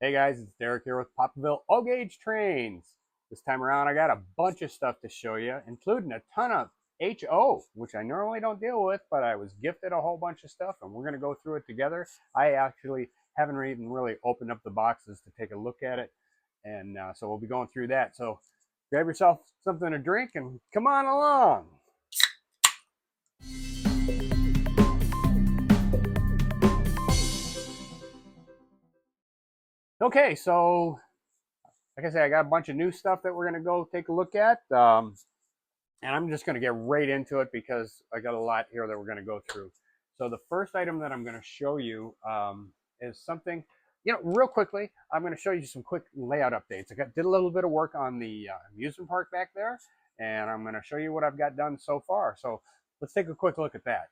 Hey guys, it's Derek here with PaPaVille gauge trains. This time around, I got a bunch of stuff to show you, including a ton of HO, which I normally don't deal with, but I was gifted a whole bunch of stuff, and we're going to go through it together. I actually haven't even really opened up the boxes to take a look at it, and so we'll be going through that. So grab yourself something to drink and come on along. Okay, so like I said, I got a bunch of new stuff that we're going to go take a look at. And I'm just going to get right into it because I got a lot here that we're going to go through. So the first item that I'm going to show you is something, real quickly, I'm going to show you some quick layout updates. Did a little bit of work on the amusement park back there, and I'm going to show you what I've got done so far. So let's take a quick look at that.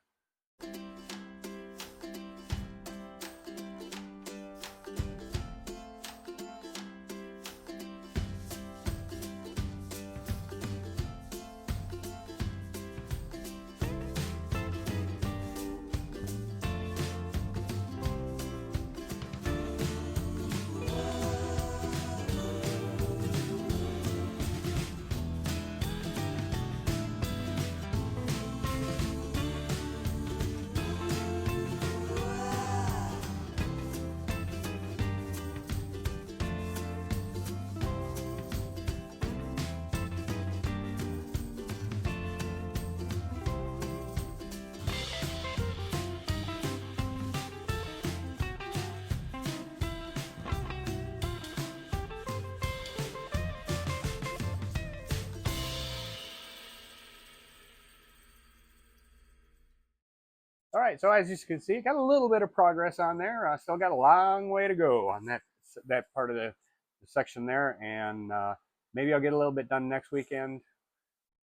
All right, so as you can see, got a little bit of progress on there. Still got a long way to go on that part of the section there, and maybe I'll get a little bit done next weekend.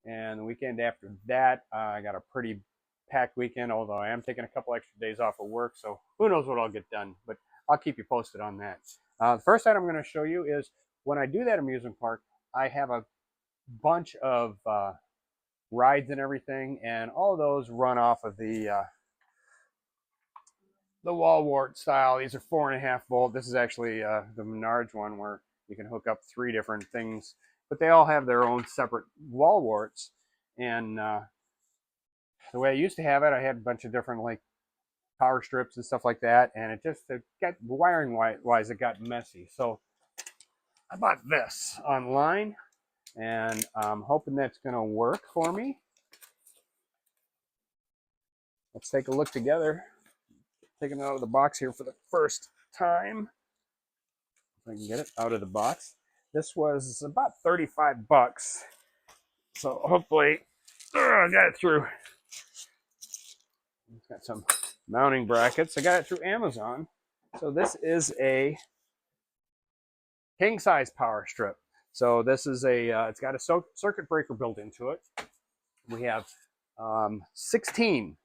And the weekend after that, I got a pretty packed weekend, although I am taking a couple extra days off of work, so who knows what I'll get done, but I'll keep you posted on that. The first item I'm going to show you is when I do that amusement park, I have a bunch of rides and everything, and all of those run off of the wall wart style. These are 4.5 volt. This is actually the Menards one where you can hook up 3 different things, but they all have their own separate wall warts. And the way I used to have it, I had a bunch of different like power strips and stuff like that, and it got wiring wise, it got messy. So I bought this online, and I'm hoping that's going to work for me. Let's take a look together. Taking it out of the box here for the first time. If I can get it out of the box. This was about 35 bucks. So hopefully, I got it through. It's got some mounting brackets. I got it through Amazon. So this is a king size power strip. So this is it's got a circuit breaker built into it. We have 16,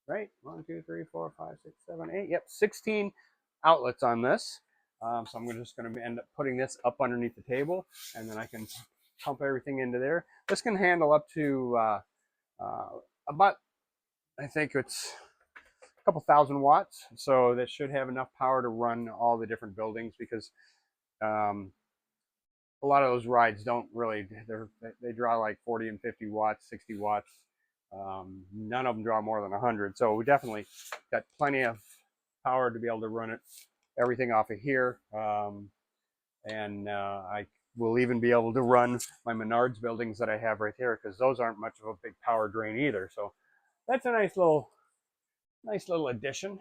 right? 1, 2, 3, 4, 5, 6, 7, 8. Yep, 16 outlets on this. So I'm just going to end up putting this up underneath the table, and then I can pump everything into there. This can handle up to about, I think it's a couple thousand watts. So that should have enough power to run all the different buildings, because a lot of those rides don't really, they draw like 40 and 50 watts, 60 watts. None of them draw more than 100. So we definitely got plenty of power to be able to run it, everything off of here. And I will even be able to run my Menards buildings that I have right there, because those aren't much of a big power drain either. So that's a nice little addition.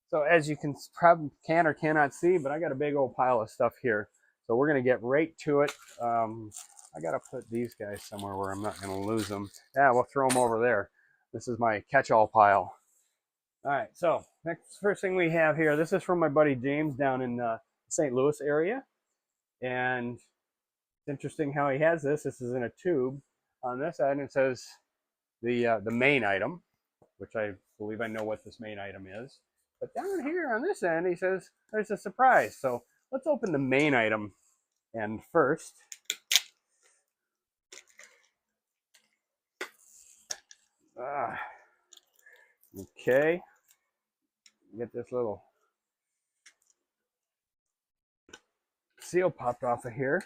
So as you probably can or cannot see, but I got a big old pile of stuff here. So we're going to get right to it. I got to put these guys somewhere where I'm not going to lose them. Yeah, we'll throw them over there. This is my catch-all pile. All right, so first thing we have here, this is from my buddy James down in the St. Louis area. And it's interesting how he has this. This is in a tube. On this end, it says the main item, which I believe I know what this main item is. But down here on this end, he says there's a surprise. So let's open the main item end first. Okay. Get this little seal popped off of here.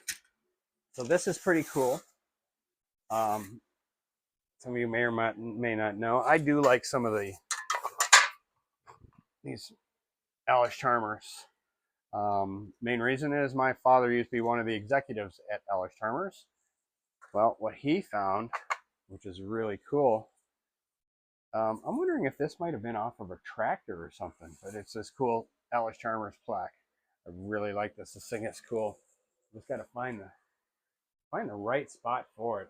So this is pretty cool. Some of you may or may not know, I do like some of these Alice Charmers. Main reason is my father used to be one of the executives at Alice Charmers. Well, what he found, which is really cool, I'm wondering if this might have been off of a tractor or something, but it's this cool Alice Charmers plaque. I really like this. This thing is cool. Just got to find the right spot for it.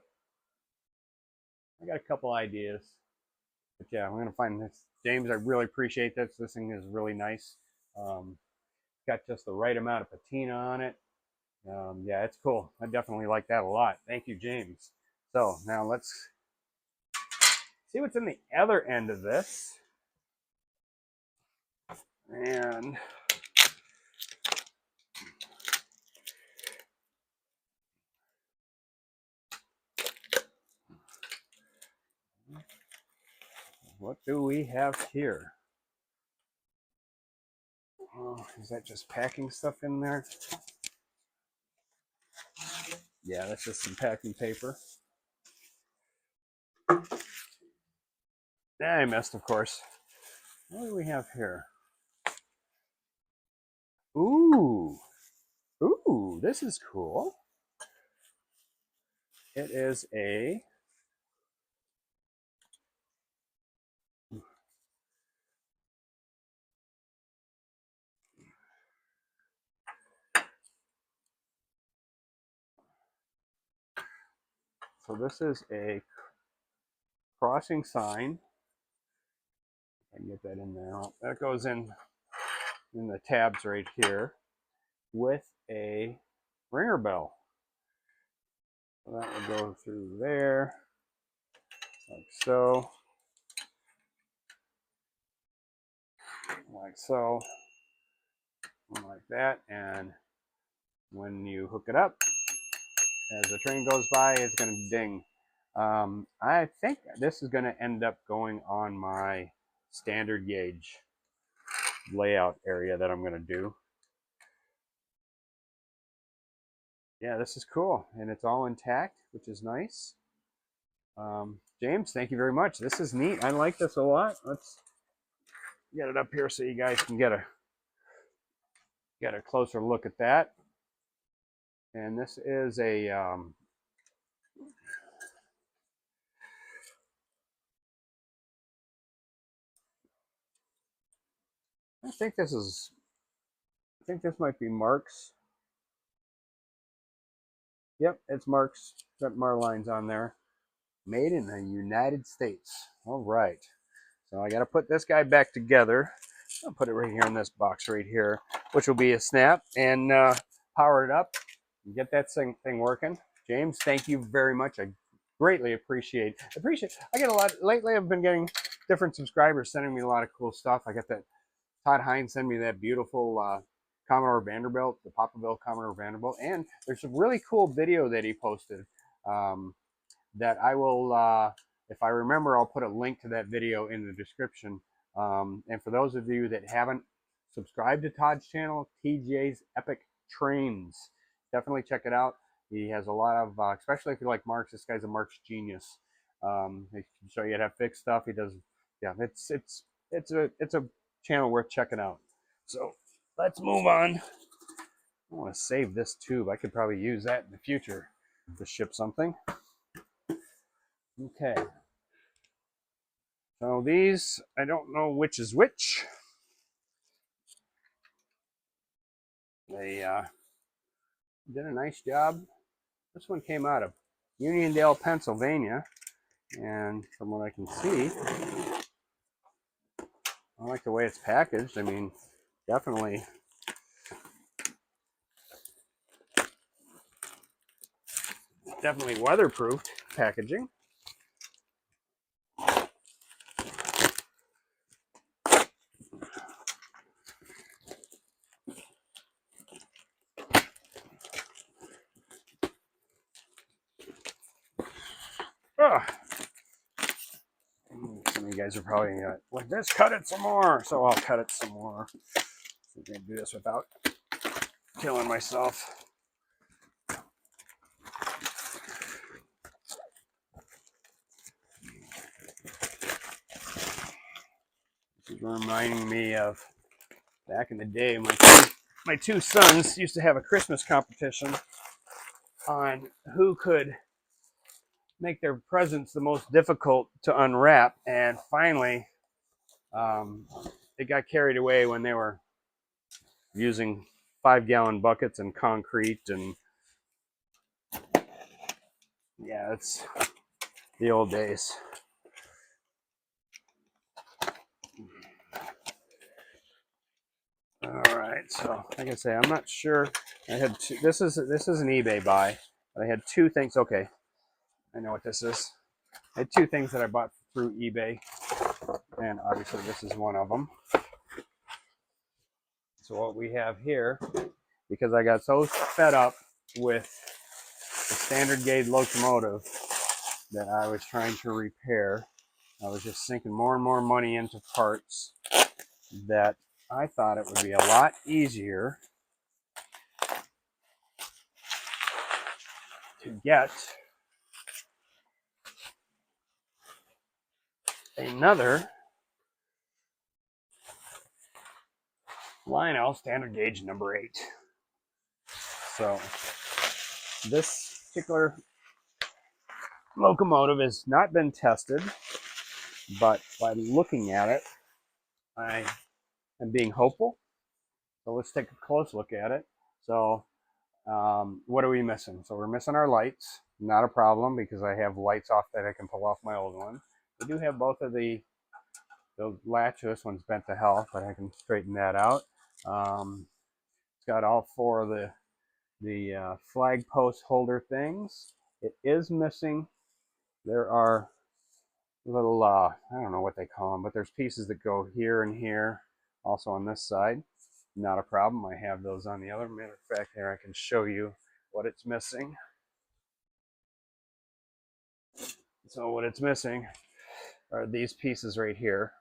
I got a couple ideas, but yeah, I'm gonna find this. James, I really appreciate this. This thing is really nice. Got just the right amount of patina on it. Yeah, it's cool. I definitely like that a lot. Thank you, James. So now let's see what's in the other end of this. And what do we have here? Oh, is that just packing stuff in there? Yeah, that's just some packing paper. Yeah, I missed, of course. What do we have here? Ooh. Ooh, this is cool. It is a so this is a crossing sign. I can get that in there. That goes in the tabs right here with a ringer bell. So that would go through there, like so, like so, like that. And when you hook it up, as the train goes by, it's going to ding. I think this is going to end up going on my standard gauge layout area that I'm going to do. Yeah, this is cool, and it's all intact, which is nice. James, thank you very much. This is neat. I like this a lot. Let's get it up here so you guys can get a closer look at that. And this is a I think this might be Marx. Yep, it's Marx. Got Marlines on there. Made in the United States. All right. So I got to put this guy back together. I'll put it right here in this box right here, which will be a snap, and power it up and get that thing working. James, thank you very much. I greatly appreciate. I get a lot lately. I've been getting different subscribers sending me a lot of cool stuff. I got that Todd Hines sent me that beautiful Commodore Vanderbilt, the PaPaVille Commodore Vanderbilt, and there's a really cool video that he posted that I will, if I remember, I'll put a link to that video in the description. And for those of you that haven't subscribed to Todd's channel, TJ's Epic Trains, definitely check it out. He has a lot of, especially if you like Marx, this guy's a Marx genius. He can show you how to fix stuff. He does, yeah, it's a channel worth checking out. So let's move on. I want to save this tube. I could probably use that in the future to ship something. Okay. So these, I don't know which is which. They did a nice job. This one came out of Uniondale, Pennsylvania. And from what I can see, I like the way it's packaged. I mean, definitely weatherproofed packaging. Some of you guys are probably like, let's cut it some more. So I'll cut it some more. I'm going to do this without killing myself. reminding me of back in the day, my two sons used to have a Christmas competition on who could make their presents the most difficult to unwrap. And finally, they got carried away when they were using 5-gallon buckets and concrete. And yeah, it's the old days. All right, so like I say, I'm not sure. I had two. This is an eBay buy, but I had two things. Okay, I know what this is. I had two things that I bought through eBay, and obviously this is one of them. So what we have here, because I got so fed up with the standard gauge locomotive that I was trying to repair, I was just sinking more and more money into parts that I thought it would be a lot easier to get another Lionel standard gauge number 8. So this particular locomotive has not been tested, but by looking at it, I am being hopeful. So let's take a close look at it. So what are we missing? So we're missing our lights. Not a problem, because I have lights off that I can pull off my old one. We do have both of the latch. This one's bent to hell, but I can straighten that out. It's got all 4 of the flag post holder things. It is missing. There are little, I don't know what they call them, but there's pieces that go here and here. Also on this side. Not a problem. I have those on the other. Matter of fact, here I can show you what it's missing. So what it's missing are these pieces right here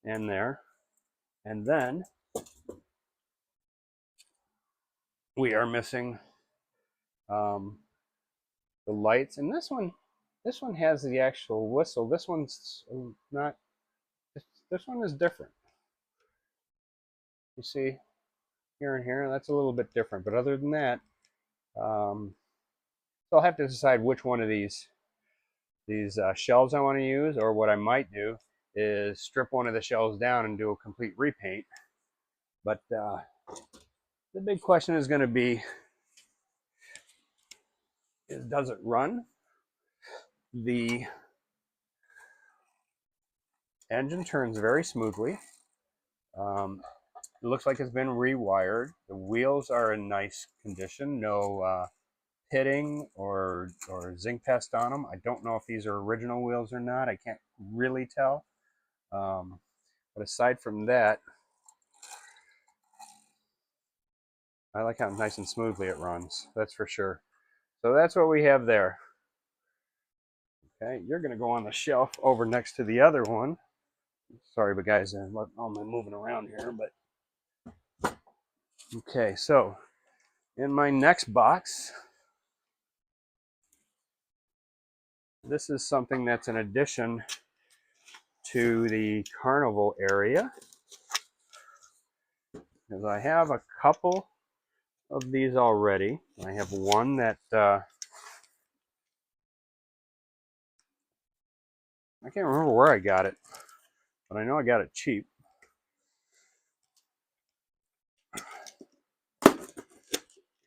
and there. And then we are missing the lights. And this one has the actual whistle. This one's not. This one is different. You see here and here, that's a little bit different. But other than that, so I'll have to decide which one of these shelves I want to use, or what I might do is strip one of the shelves down and do a complete repaint. But the big question is going to be, does it run? The engine turns very smoothly. It looks like it's been rewired. The wheels are in nice condition. No pitting or zinc test on them. I don't know if these are original wheels or not. I can't really tell. But aside from that, I like how nice and smoothly it runs. That's for sure. So that's what we have there. Okay, you're going to go on the shelf over next to the other one. Sorry, but guys, I'm moving around here. But okay, so in my next box, this is something that's an addition to the carnival area, because I have a couple of these already. I have one that I can't remember where I got it, but I know I got it cheap.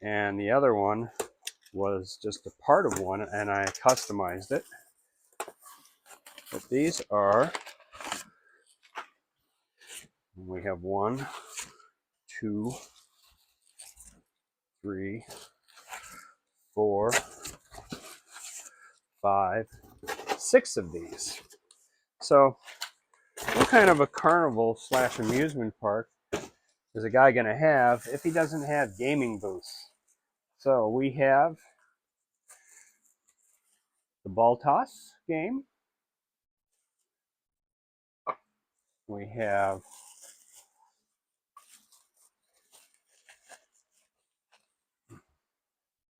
And the other one was just a part of one, and I customized it. But these are, we have 1, 2, 3, 4, 5, 6 of these. So what kind of a carnival / amusement park is a guy going to have if he doesn't have gaming booths? So we have the ball toss game. We have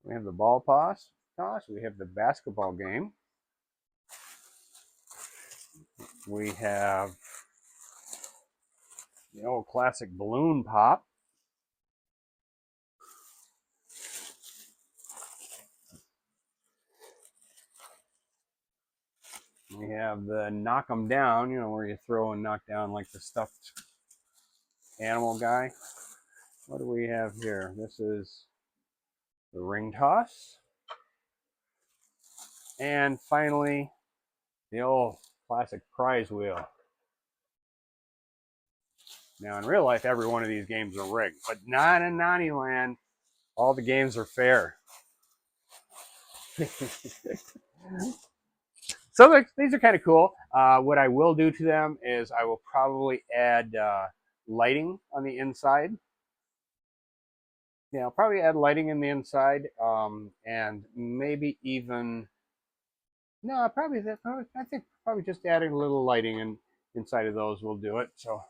the ball toss. We have the basketball game. We have the old classic balloon pop. We have the knock 'em down, you know, where you throw and knock down like the stuffed animal guy. What do we have here? This is the ring toss. And finally, the old classic prize wheel. Now, in real life, every one of these games are rigged, but not in Naniland. All the games are fair. So these are kind of cool. What I will do to them is I will probably add lighting on the inside. Yeah, I'll probably add lighting in the inside, and maybe even no, I think probably just adding a little lighting inside of those will do it. So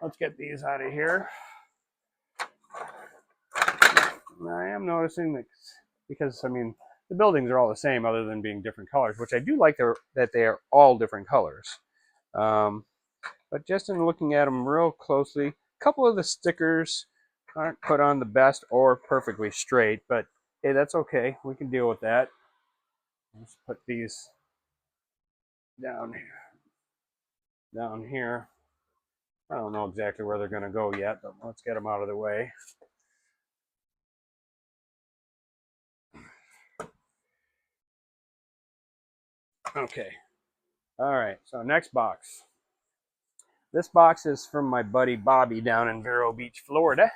let's get these out of here. I am noticing that because I mean the buildings are all the same other than being different colors, which I do like that they are all different colors. But just in looking at them real closely, a couple of the stickers aren't put on the best or perfectly straight, but hey, that's okay. We can deal with that. Let's put these down here. I don't know exactly where they're going to go yet, but let's get them out of the way. Okay. All right. So next box. This box is from my buddy Bobby down in Vero Beach, Florida.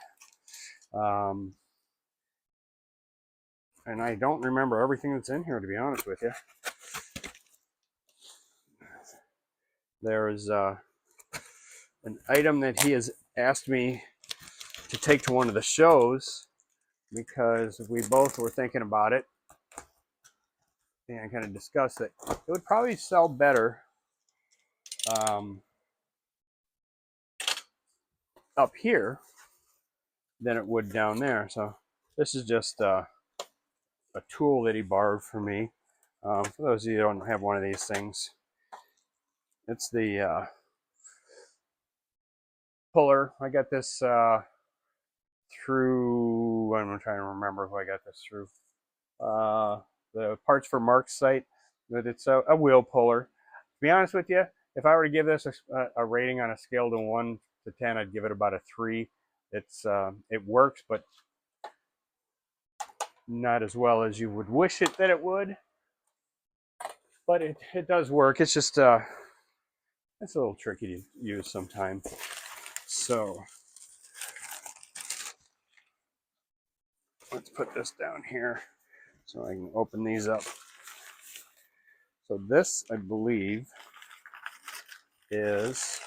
And I don't remember everything that's in here, to be honest with you. There's an item that he has asked me to take to one of the shows because we both were thinking about it and kind of discussed it. It would probably sell better up here than it would down there. So this is just a tool that he borrowed from me. For those of you who don't have one of these things, it's the puller. I got this through, I'm trying to remember who I got this through. The Parts for Marx site, but it's a wheel puller. To be honest with you, if I were to give this a rating on a scale to 1 to 10, I'd give it about a 3. It works, but not as well as you would wish it that it would. But it does work. It's just it's a little tricky to use sometimes. So let's put this down here so I can open these up. So this, I believe, is,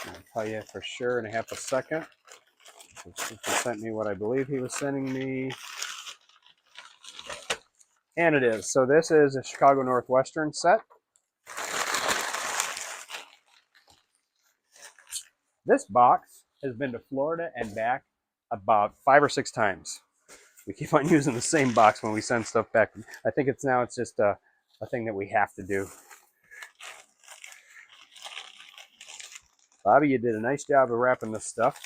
I'll tell you for sure in a half a second. He sent me what I believe he was sending me. And it is. So this is a Chicago Northwestern set. This box has been to Florida and back about 5 or 6 times. We keep on using the same box when we send stuff back. I think it's just a thing that we have to do. Bobby, you did a nice job of wrapping this stuff.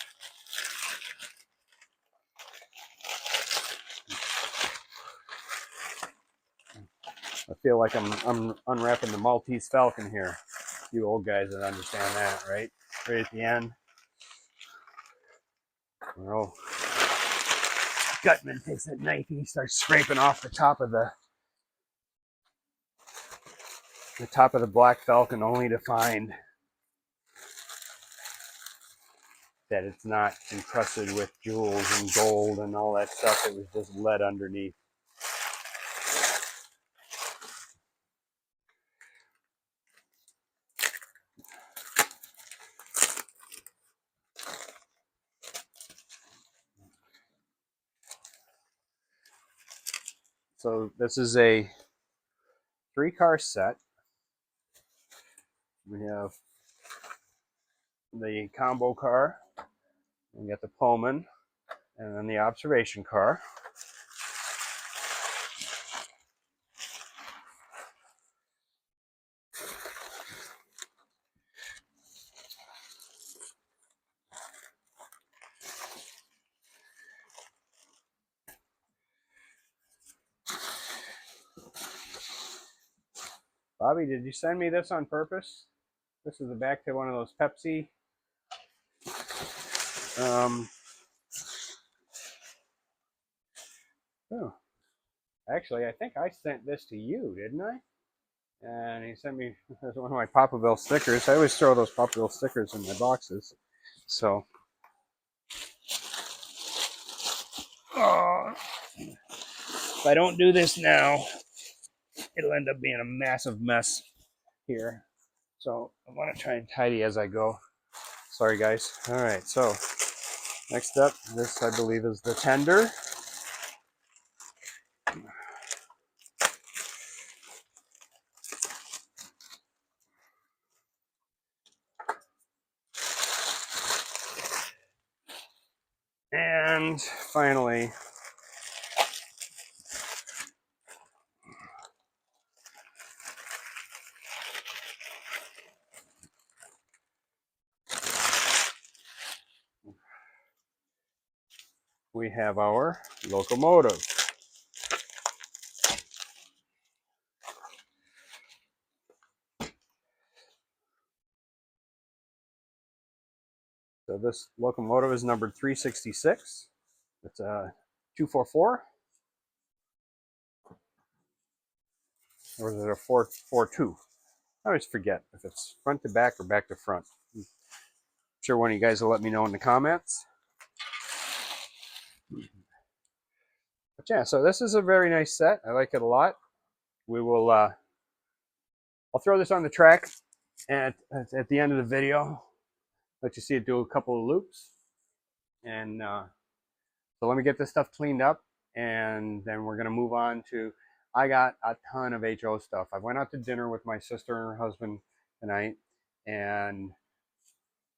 I feel like I'm unwrapping the Maltese Falcon here. You old guys that understand that, right? Right at the end. Oh, Gutman takes that knife and he starts scraping off the top of the Black Falcon, only to find that it's not encrusted with jewels and gold and all that stuff. It was just lead underneath. So this is a 3-car set. We have the combo car, we got the Pullman, and then the observation car. Bobby, did you send me this on purpose? This is the back to one of those Pepsi. Oh, actually, I think I sent this to you, didn't I? And he sent me one of my PaPaVille stickers. I always throw those PaPaVille stickers in my boxes. So, if I don't do this now, it'll end up being a massive mess here. So I want to try and tidy as I go. Sorry, guys. All right, so next up, this I believe is the tender. And finally, we have our locomotive. So this locomotive is numbered 366. It's a 244. Or is it a 442? I always forget if it's front to back or back to front. I'm sure one of you guys will let me know in the comments. But yeah, so this is a very nice set. I like it a lot. We will, I'll throw this on the track at the end of the video. Let you see it do a couple of loops. And so let me get this stuff cleaned up, and then we're going to move on to, I got a ton of HO stuff. I went out to dinner with my sister and her husband tonight, and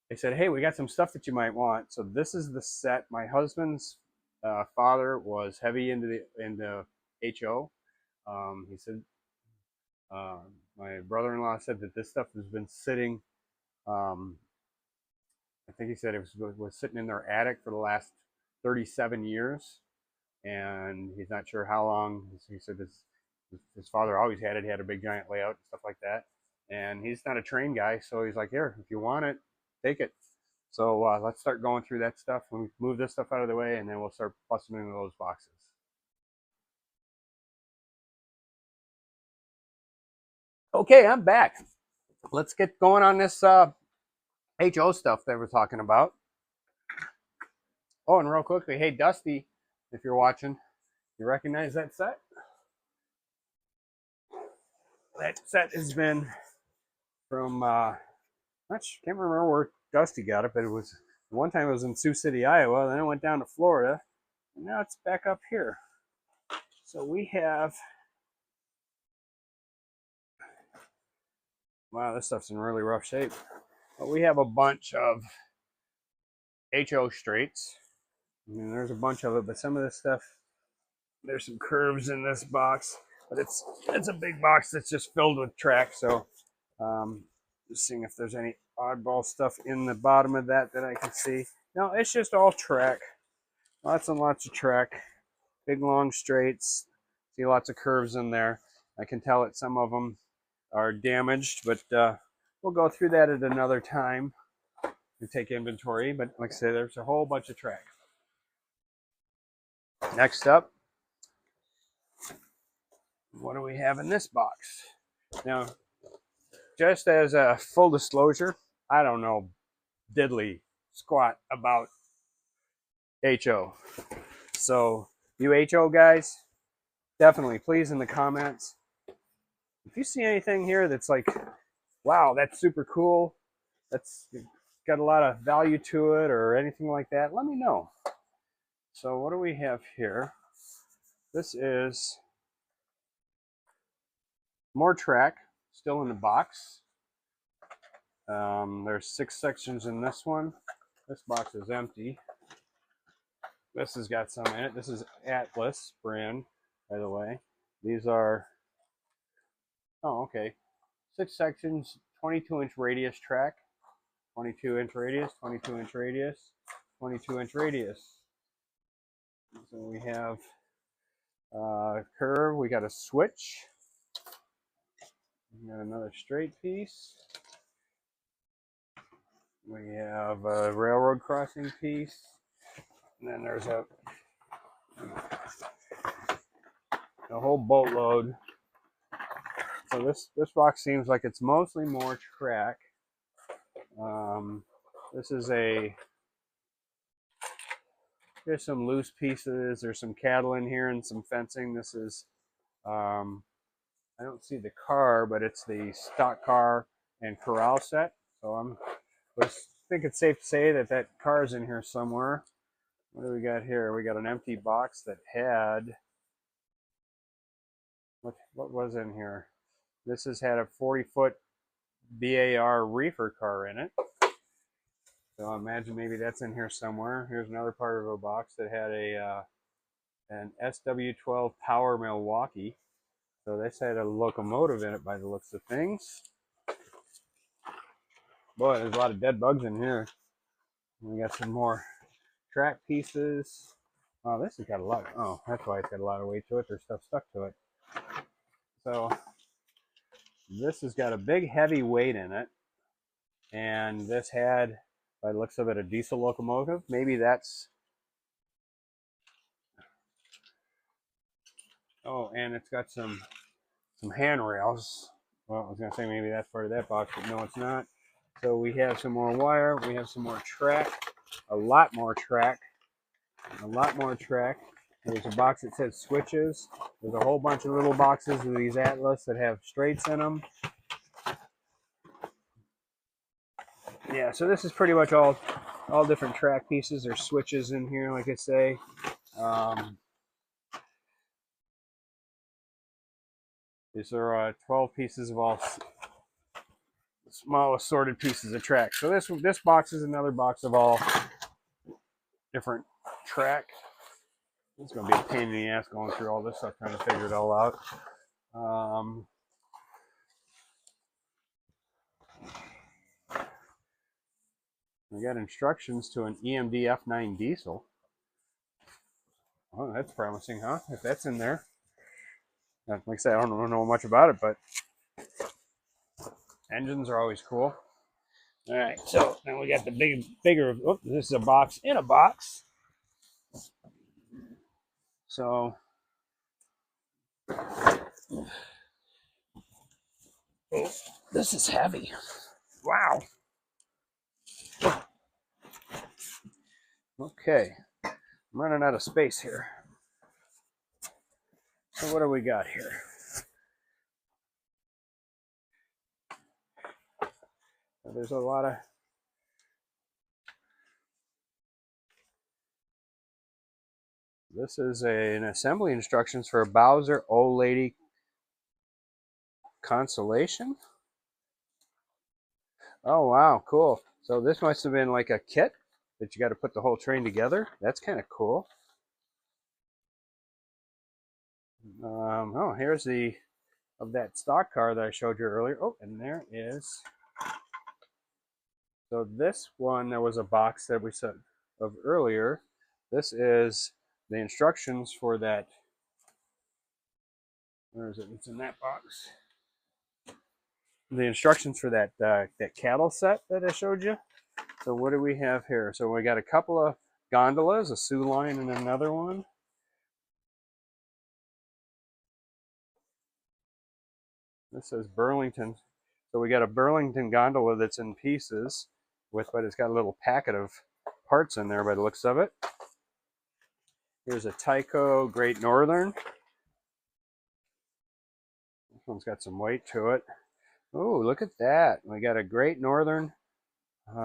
they said, hey, we got some stuff that you might want. So this is the set. My husband's father was heavy into HO. He said, my brother-in-law said that this stuff has been sitting, I think he said it was sitting in their attic for the last 37 years. And he's not sure how long. He said his father always had it. He had a big giant layout and stuff like that. And he's not a train guy, so he's like, here, if you want it, take it. So let's start going through that stuff. When we move this stuff out of the way, and then we'll start busting into those boxes. Okay, I'm back. Let's get going on this HO stuff that we're talking about. Oh, and real quickly, hey, Dusty, if you're watching, you recognize that set? That set has been from, can't remember where Dusty got it, but it was, one time it was in Sioux City, Iowa, then it went down to Florida, and now it's back up here. So we have, wow, this stuff's in really rough shape. But we have a bunch of HO straights. I mean, there's a bunch of it, but some of this stuff, there's some curves in this box, but it's a big box that's just filled with track. So just seeing if there's any oddball stuff in the bottom of that I can see. No, it's just all track. Lots and lots of track. Big long straights. See lots of curves in there. I can tell that some of them are damaged, but we'll go through that at another time and take inventory. But like I said, there's a whole bunch of track. Next up, what do we have in this box? Now, just as a full disclosure, I don't know diddly squat about HO. So you HO guys, definitely please in the comments, if you see anything here that's like, wow, that's super cool, that's got a lot of value to it or anything like that, let me know. So what do we have here? This is more track, still in the box. There's 6 sections in this one. This box is empty. This has got some in it. This is Atlas brand, by the way. These are, oh, okay. 6 sections, 22-inch radius track, 22-inch radius, 22-inch radius, 22-inch radius. So we have curve. We got a switch. Got another straight piece. We have a railroad crossing piece. And then there's a whole boatload. So this box seems like it's mostly more track. This is there's some loose pieces. There's some cattle in here and some fencing. This is, I don't see the car, but it's the stock car and corral set. So I think it's safe to say that that car's in here somewhere. What do we got here? We got an empty box that had, what was in here? This has had a 40-foot BAR reefer car in it. So I imagine maybe that's in here somewhere. Here's another part of a box that had an SW12 Power Milwaukee. So this had a locomotive in it by the looks of things. Boy, there's a lot of dead bugs in here. We got some more track pieces. Oh, this has got a lot. Oh, that's why it's got a lot of weight to it. There's stuff stuck to it. So this has got a big heavy weight in it. And this had, by the looks of it, a diesel locomotive. Maybe that's... Oh, and it's got some handrails. Well, I was going to say maybe that's part of that box, but no, it's not. So we have some more wire. We have some more track. A lot more track. A lot more track. There's a box that says switches. There's a whole bunch of little boxes of these Atlas that have straights in them. Yeah, so this is pretty much all different track pieces. There's switches in here, like I say. These are 12 pieces of all small assorted pieces of track. So this box is another box of all different track. It's going to be a pain in the ass going through all this stuff, trying to figure it all out. We got instructions to an EMD F9 diesel. Oh, that's promising, huh? If that's in there. Like I said, I don't know much about it, but engines are always cool. All right, so then we got the bigger. Oh, this is a box in a box. So, oh, this is heavy. Wow. Okay, I'm running out of space here. So what do we got here? There's a lot of... This is an assembly instructions for a Bowser Old Lady Consolation. Oh, wow, cool. So this must have been like a kit that you got to put the whole train together. That's kind of cool. Oh, here's the of that stock car that I showed you earlier. Oh, and there is. So this one, there was a box that we said of earlier. This is the instructions for that. Where is it? It's in that box. The instructions for that that cattle set that I showed you. So what do we have here? So we got a couple of gondolas, a Sioux line and another one. This says Burlington. So we got a Burlington gondola that's in pieces, but it's got a little packet of parts in there by the looks of it. Here's a Tyco Great Northern. This one's got some weight to it. Oh, look at that. We got a Great Northern. See,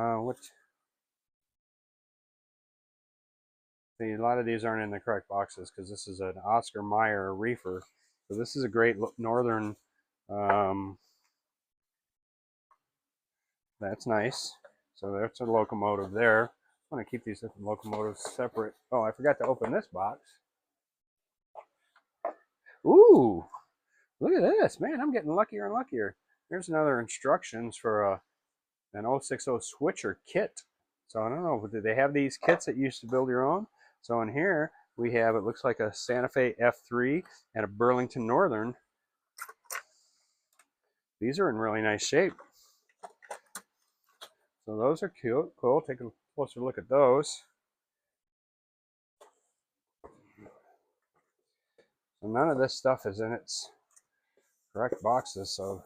a lot of these aren't in the correct boxes because this is an Oscar Mayer reefer. So this is a Great Northern. That's nice. So that's a locomotive there. I want to keep these different locomotives separate. Oh, I forgot to open this box. Ooh, look at this. Man, I'm getting luckier and luckier. Here's another instructions for an 060 switcher kit. So I don't know, did they have these kits that you used to build your own? So in here, we have, it looks like a Santa Fe F3 and a Burlington Northern. these are in really nice shape. So those are cute. Cool. Take a closer look at those. So none of this stuff is in its correct boxes, so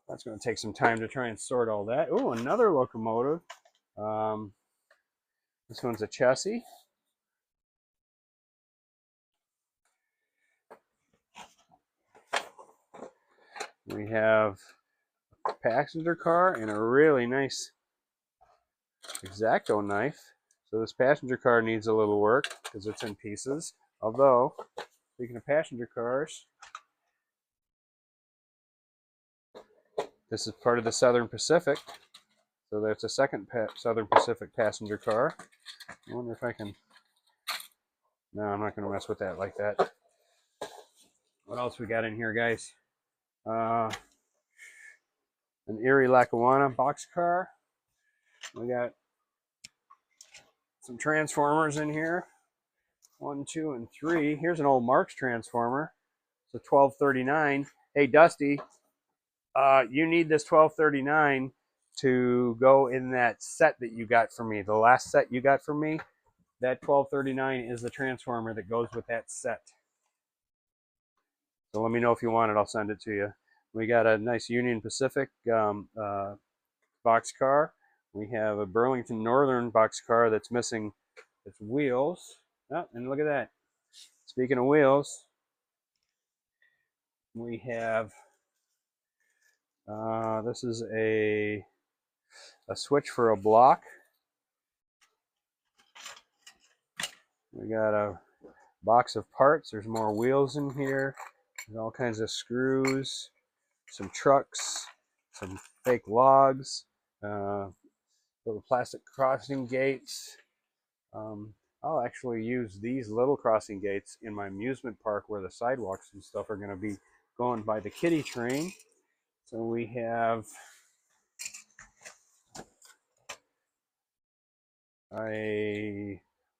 that's going to take some time to try and sort all that. Oh, another locomotive. This one's a chassis. We have a passenger car and a really nice X-Acto knife. So this passenger car needs a little work because it's in pieces. Although, speaking of passenger cars, this is part of the Southern Pacific. So that's a second Southern Pacific passenger car. I wonder if I can... No, I'm not going to mess with that like that. What else we got in here, guys? An Erie Lackawanna boxcar. We got some transformers in here. 1, 2, and 3. Here's an old Marx transformer. It's a 1239. Hey, Dusty, you need this 1239 to go in that set that you got for me. The last set you got from me, that 1239 is the transformer that goes with that set. So let me know if you want it. I'll send it to you. We got a nice Union Pacific boxcar. We have a Burlington Northern boxcar that's missing its wheels. Oh, and look at that. Speaking of wheels, we have this is a switch for a block. We got a box of parts. There's more wheels in here. There's all kinds of screws, some trucks, some fake logs, little plastic crossing gates. I'll actually use these little crossing gates in my amusement park where the sidewalks and stuff are going to be going by the kiddie train. So we have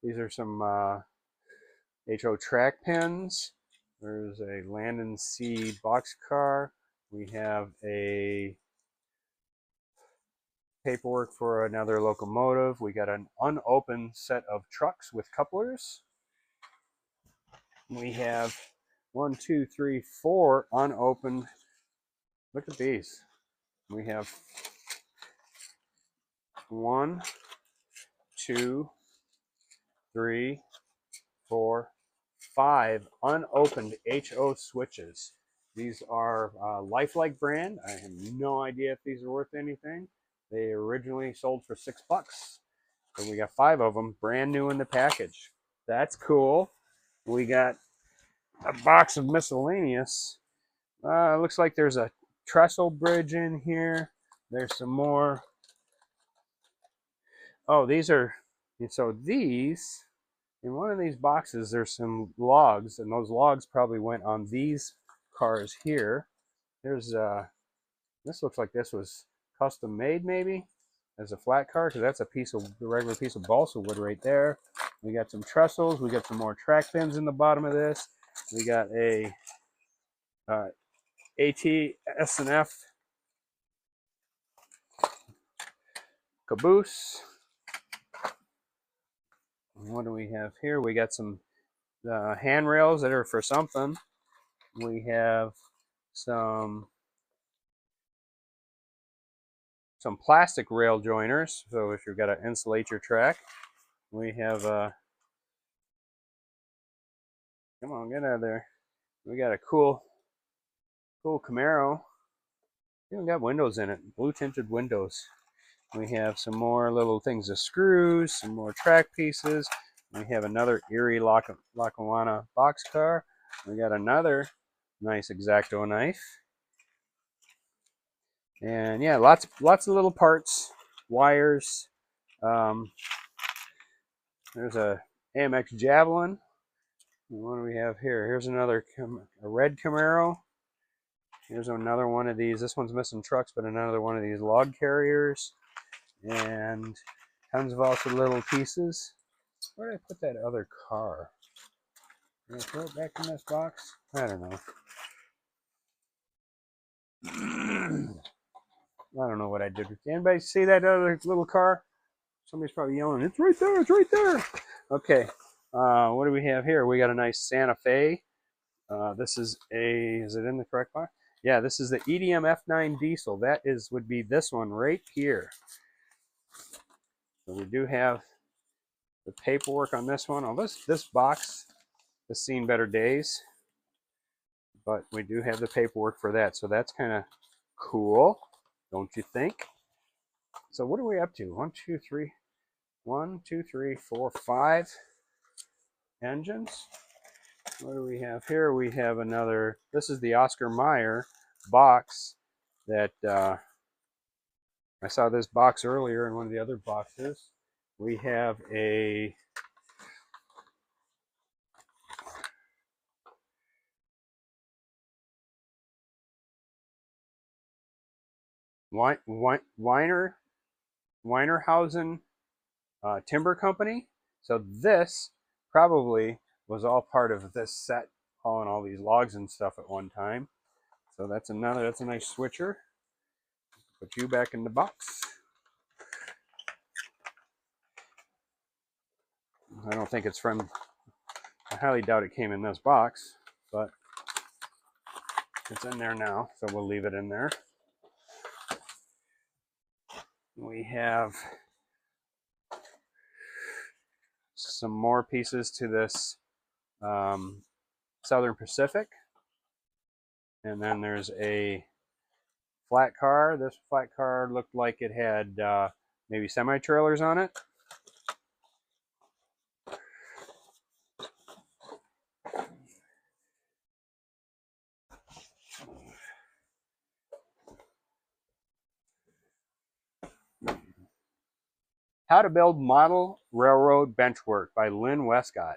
these are some HO track pins. There's a Land and Sea boxcar. We have a paperwork for another locomotive. We got an unopened set of trucks with couplers. We have 1, 2, 3, 4 unopened. Look at these. We have 1, 2, 3, 4, 5 unopened HO switches. These are Lifelike brand. I have no idea if these are worth anything. They originally sold for $6. So we got 5 of them, brand new in the package. That's cool. We got a box of miscellaneous. Looks like there's a trestle bridge in here. There's some more. Oh, these are, so these, in one of these boxes, there's some logs, and those logs probably went on these cars here. There's, this looks like this was custom made maybe as a flat car, because that's a regular piece of balsa wood right there. We got some trestles. We got some more track pins in the bottom of this. We got a AT-SNF caboose. What do we have here? We got some handrails that are for something. We have some plastic rail joiners, so if you've got to insulate your track. We have come on, get out of there. We got a cool Camaro. Even got windows in it, blue tinted windows. We have some more little things of screws, some more track pieces. We have another Erie Lackawanna boxcar. We got another nice X-Acto knife. And yeah, lots of little parts, wires. There's a AMX Javelin. What do we have here? Here's another a red Camaro. Here's another one of these. This one's missing trucks, but another one of these log carriers. And tons of also little pieces. Where did I put that other car? Did I throw it back in this box? I don't know. I don't know what I did. Anybody see that other little car? Somebody's probably yelling, it's right there, it's right there. Okay, what do we have here? We got a nice Santa Fe. This is is it in the correct box? Yeah, this is the EDM F9 diesel. That would be this one right here. So we do have the paperwork on this one. Oh, this box has seen better days, but we do have the paperwork for that. So that's kind of cool, don't you think? So what are we up to? 5 engines. What do we have here? We have another, this is the Oscar Mayer box that I saw this box earlier in one of the other boxes. We have a Weinerhausen Timber Company. So this probably was all part of this set, hauling all these logs and stuff at one time. So that's a nice switcher. Put you back in the box. I don't think it's from, I highly doubt it came in this box, but it's in there now, so we'll leave it in there. We have some more pieces to this Southern Pacific. And then there's a flat car. This flat car looked like it had maybe semi-trailers on it. How to Build Model Railroad Benchwork by Lynn Westcott.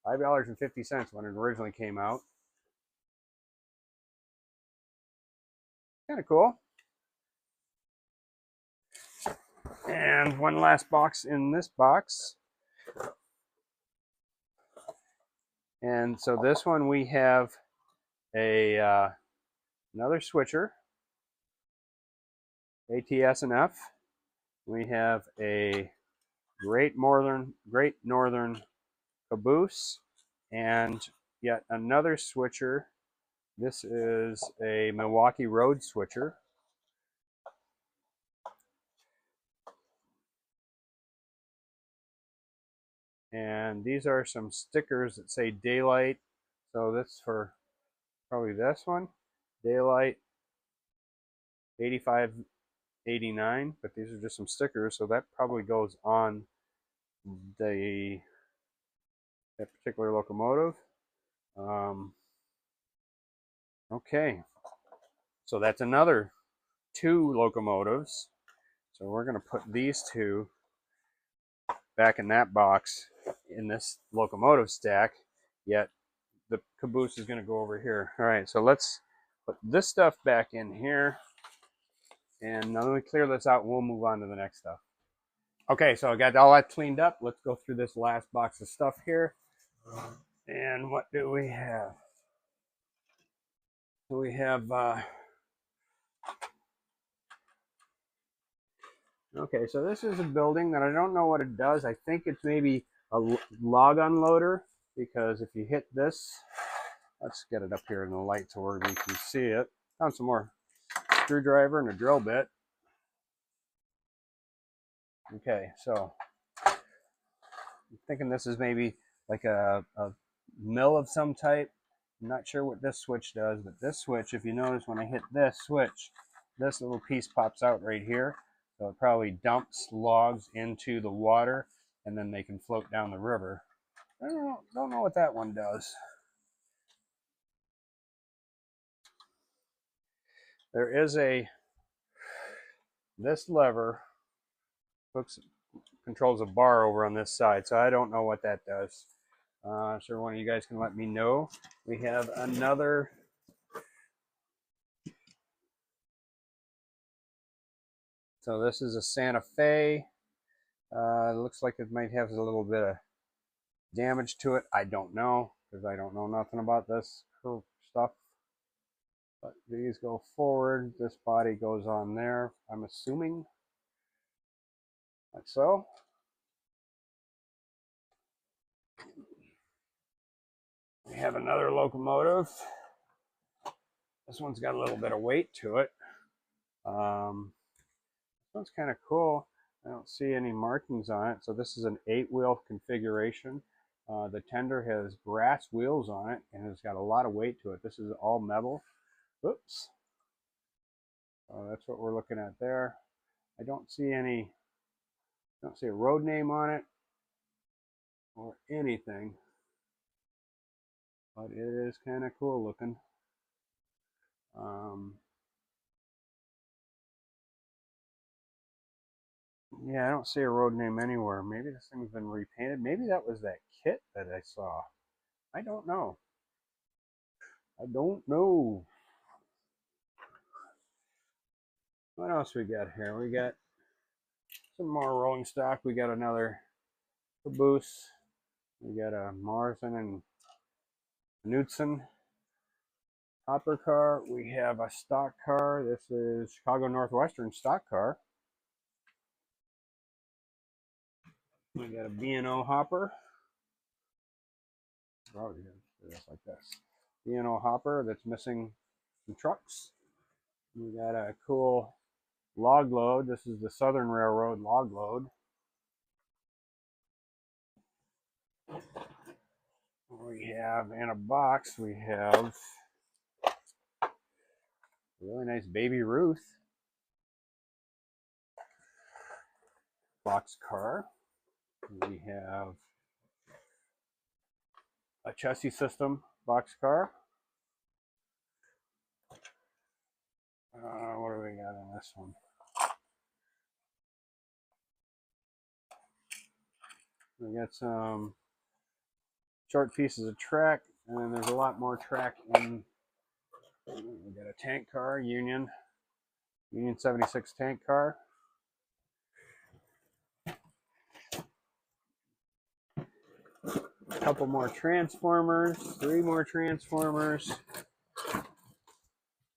$5.50 when it originally came out. Kind of cool. And one last box in this box. And so this one we have a another switcher, ATS and F. We have a Great Northern caboose, and yet another switcher. This is a Milwaukee Road switcher. And these are some stickers that say daylight. So that's for probably this one. Daylight 85, 89, but these are just some stickers, so that probably goes on that particular locomotive. Okay, so that's another 2 locomotives. So we're going to put these 2 back in that box in this locomotive stack, yet the caboose is going to go over here. All right, so let's put this stuff back in here, and now let me clear this out and we'll move on to the next stuff. Okay, so I got all that cleaned up. Let's go through this last box of stuff here. And what do we have? We have okay, so this is a building that I don't know what it does. I think it's maybe a log unloader, because if you hit this, let's get it up here in the light so where we can see it. Found some more screwdriver and a drill bit. Okay, so I'm thinking this is maybe like a mill of some type. I'm not sure what this switch does, but this switch, if you notice when I hit this switch, this little piece pops out right here. So it probably dumps logs into the water, and then they can float down the river. I don't know what that one does. There is this lever controls a bar over on this side, so I don't know what that does. Sure, one of you guys can let me know. We have another. So this is a Santa Fe. It looks like it might have a little bit of damage to it. I don't know, because I don't know nothing about this stuff. But these go forward. This body goes on there, I'm assuming, like so. We have another locomotive. This one's got a little bit of weight to it. This one's kind of cool. I don't see any markings on it. So this is an 8-wheel configuration. The tender has brass wheels on it and it's got a lot of weight to it. This is all metal. Oops. That's what we're looking at there. I don't see a road name on it or anything, but it is kind of cool looking. Yeah, I don't see a road name anywhere. Maybe this thing's been repainted. Maybe that was that kit that I saw. I don't know. I don't know. What else we got here? We got some more rolling stock. We got another caboose. We got a Morrison and Knudsen hopper car. We have a stock car. This is Chicago Northwestern stock car. We got a B&O hopper. Oh, yeah, just like this. B&O hopper that's missing some trucks. We got a cool log load. This is the Southern Railroad log load. We have in a box, we have a really nice Baby Ruth box car. We have a chassis system box car. What do we got on this one? We got some short pieces of track, and then there's a lot more track in. We got a tank car, Union 76 tank car. A couple more transformers, 3 more transformers,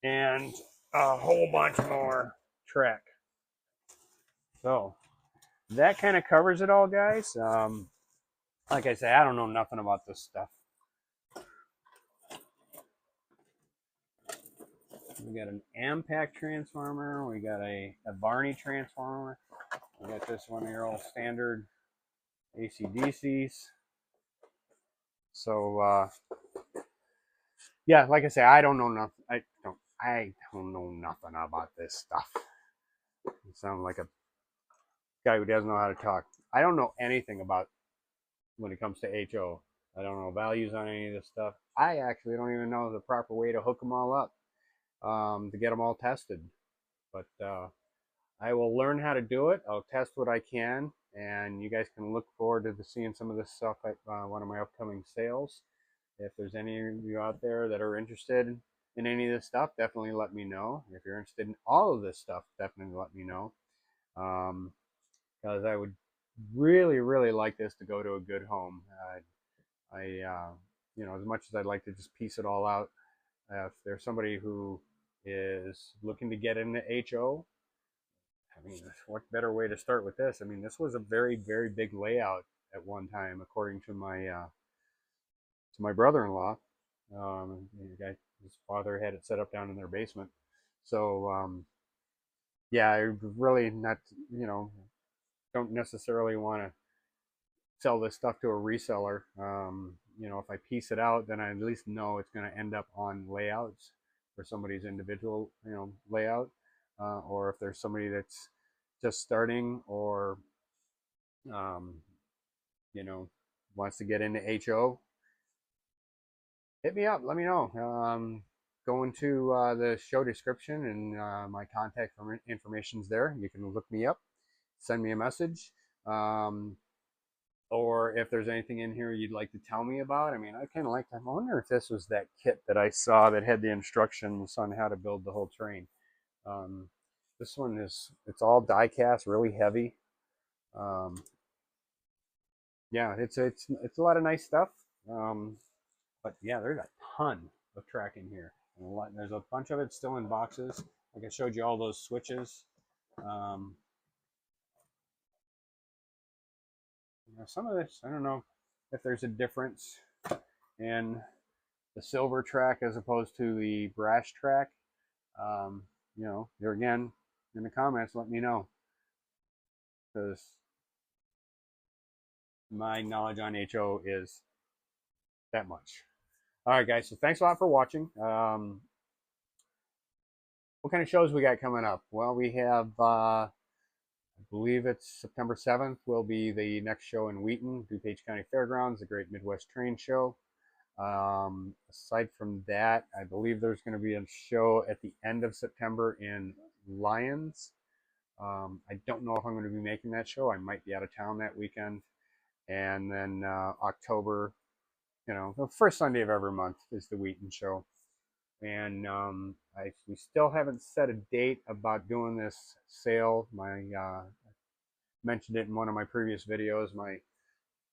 and a whole bunch more track. So that kind of covers it all, guys. Like I say, I don't know nothing about this stuff. We got an Ampac transformer. We got a Barney transformer. We got this one here, all standard AC/DCs. So yeah, like I say, I don't know nothing. I don't know nothing about this stuff. You sound like a guy who doesn't know how to talk. I don't know anything about when it comes to HO. I don't know values on any of this stuff. I actually don't even know the proper way to hook them all up to get them all tested. But I will learn how to do it. I'll test what I can, and you guys can look forward to seeing some of this stuff at one of my upcoming sales. If there's any of you out there that are interested in any of this stuff, definitely let me know. If you're interested in all of this stuff, definitely let me know. Because I would really, really like this to go to a good home. You know, as much as I'd like to just piece it all out, if there's somebody who is looking to get into HO, I mean, what better way to start with this? I mean, this was a very, very big layout at one time, according to my brother-in-law. His father had it set up down in their basement. So yeah, I really not, you know, don't necessarily want to sell this stuff to a reseller. You know, if I piece it out, then I at least know it's going to end up on layouts for somebody's individual, you know, layout, or if there's somebody that's just starting or, you know, wants to get into HO, hit me up. Let me know. Go into the show description and my contact information's there. You can look me up, send me a message. Or if there's anything in here you'd like to tell me about. I mean, I kind of like to, I wonder if this was that kit that I saw that had the instructions on how to build the whole train. This one is, it's all die cast, really heavy. Yeah, it's a lot of nice stuff. But yeah, there's a ton of track in here. There's a bunch of it still in boxes. Like I showed you all those switches. Um, some of this, I don't know if there's a difference in the silver track as opposed to the brass track. You know, here again, in the comments, let me know, because my knowledge on HO is that much. All right, guys, so thanks a lot for watching. What kind of shows we got coming up? Well, we have, I believe it's September 7th, will be the next show in Wheaton, DuPage County Fairgrounds, the Great Midwest Train Show. Aside from that, I believe there's going to be a show at the end of September in Lyons. I don't know if I'm going to be making that show. I might be out of town that weekend. And then October, you know, the first Sunday of every month is the Wheaton show. And we still haven't set a date about doing this sale. I mentioned it in one of my previous videos. My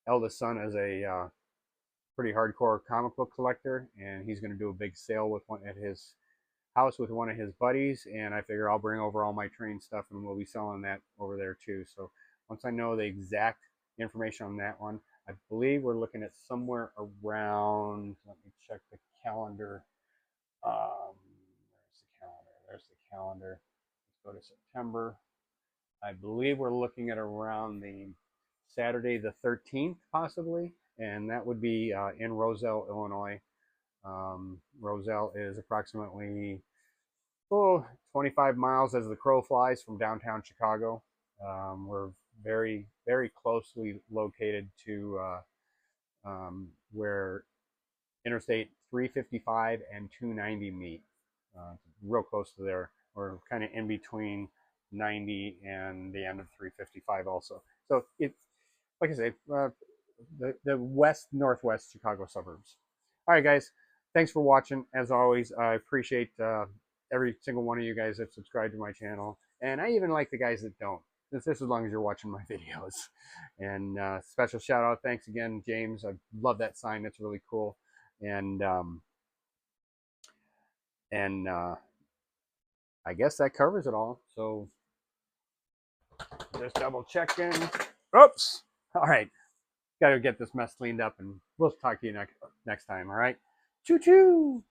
eldest son is a pretty hardcore comic book collector, and he's going to do a big sale with one at his house with one of his buddies, and I figure I'll bring over all my train stuff and we'll be selling that over there too. So once I know the exact information on that one, I believe we're looking at somewhere around, let me check the calendar. There's the calendar. Let's go to September. I believe we're looking at around the Saturday the 13th possibly, and that would be in Roselle, Illinois. Roselle is approximately 25 miles as the crow flies from downtown Chicago. We're very, very closely located to where Interstate 355 and 290 meet. Real close to there. We're kind of in between 90 and the end of 355 also. So it, like I say, the west northwest Chicago suburbs. All right, guys, thanks for watching. As always, I appreciate every single one of you guys that subscribe to my channel, and I even like the guys that don't. Just as long as you're watching my videos. And special shout out, thanks again, James. I love that sign. That's really cool. And I guess that covers it all. So just double checking. Oops. All right. Got to get this mess cleaned up, and we'll talk to you next time. All right. Choo choo.